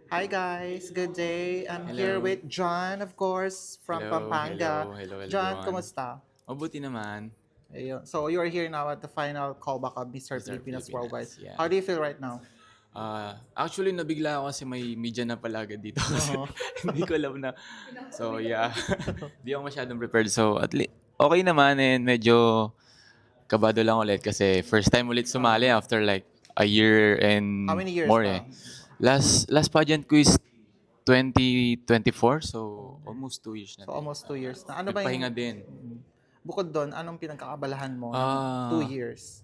Hi guys, good day. I'm here Hello. with John, of course, from Hello, Pampanga. hello, hello John, everyone. kumusta? Mabuti naman, Ayun. So you're here now at the final callback of Mr. Mr. Pilipinas Worldwide. Pilipinas. Yeah. How do you feel right now? Actually, nabigla ako kasi may media na pala agad dito kasi Uh-huh. hindi ko alam na. So, yeah. Hindi ako masyadong prepared. So, at least, okay naman and medyo kabado lang ulit kasi first time ulit sumali Uh, after like a year how and many years more eh. pa? Last pageant ko is 2024, so almost 2 years na So din. almost 2 years na. Ano ba Nagpahinga yung, din. bukod doon, anong pinagkakabalahan mo ng two Ah, years?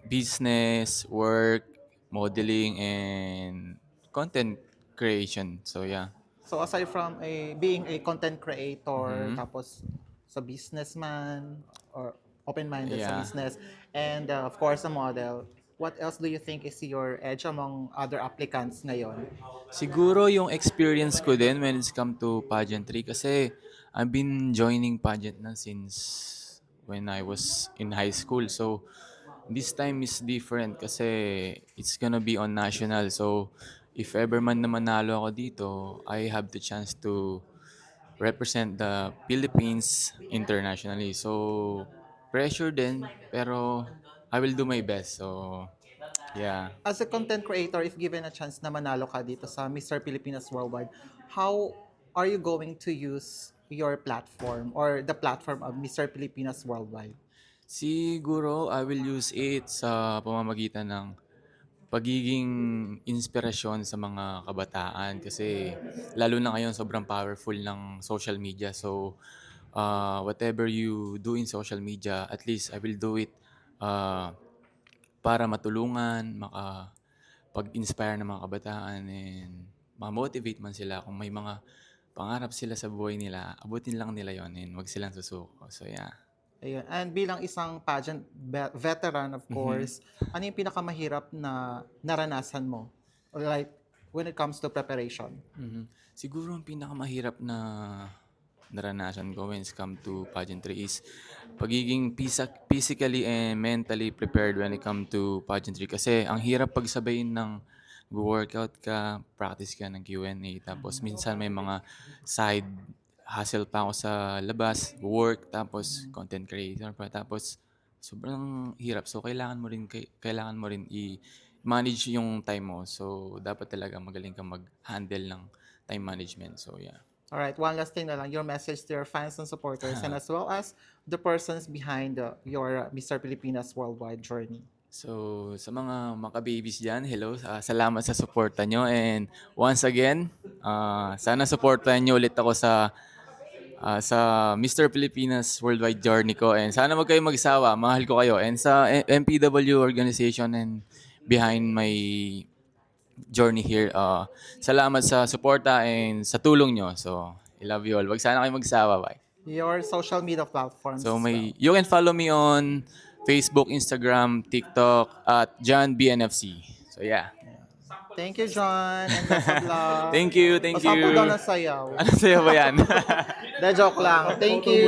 business, work, modeling, and content creation. So yeah. So aside from being a content creator, hmm tapos sa businessman or open-minded sa Yeah. business, and of course a model, what else do you think is your edge among other applicants ngayon? Siguro yung experience ko din when it's come to pageantry kasi I've been joining pageant na since when I was in high school. So this time is different kasi it's gonna be on national. So if ever man na manalo ako dito, I have the chance to represent the Philippines internationally. So, pressure din, pero I will do my best. So, yeah. As a content creator, if given a chance na manalo ka dito sa Mr. Pilipinas Worldwide, how are you going to use your platform or the platform of Mr. Pilipinas Worldwide? Siguro, I will use it sa pamamagitan ng pagiging inspirasyon sa mga kabataan kasi lalo na ngayon sobrang powerful ng social media. So, whatever you do in social media, at least I will do it uh, para matulungan, pag-inspire ng mga kabataan and ma-motivate man sila kung may mga pangarap sila sa buhay nila, abutin lang nila yon and wag silang susuko. So yeah. Ayun. And bilang isang pageant veteran, of Mhm. course, ano yung pinakamahirap na naranasan mo? Or like, when it comes to preparation? Mhm. Siguro ang pinakamahirap na naranasan ko when it's come to pageantry is pagiging physically and mentally prepared when it come to pageantry. Kasi ang hirap pagsabayin ng workout ka, practice ka ng Q&A, tapos minsan may mga side hustle pa ako sa labas, work, tapos content creator pa, tapos sobrang hirap. So kailangan mo rin i-manage yung time mo. So dapat talaga magaling kang mag-handle ng time management. So yeah. All right, one last thing na lang, your message to your fans and supporters and as well as the persons behind your Mr. Pilipinas Worldwide journey. So, sa mga maka-babies dyan, hello. Salamat sa suporta nyo. And once again, sana suportahan nyo ulit ako sa Mr. Pilipinas Worldwide Journey ko. And sana wag kayo magsawa. Mahal ko kayo. And sa MPW organization and behind my journey here, salamat sa suporta and sa tulong nyo. So, I love you all. Wag sana kayo magsawa. Bye. Your social media platforms So as well. you can follow me on Facebook, Instagram, TikTok at John BNFC. So yeah. Ayan. Thank you, John, and best of luck. Thank you, thank Pasample daw you. ng sayaw. Ano sa'yo ba yan? De joke lang. Thank you.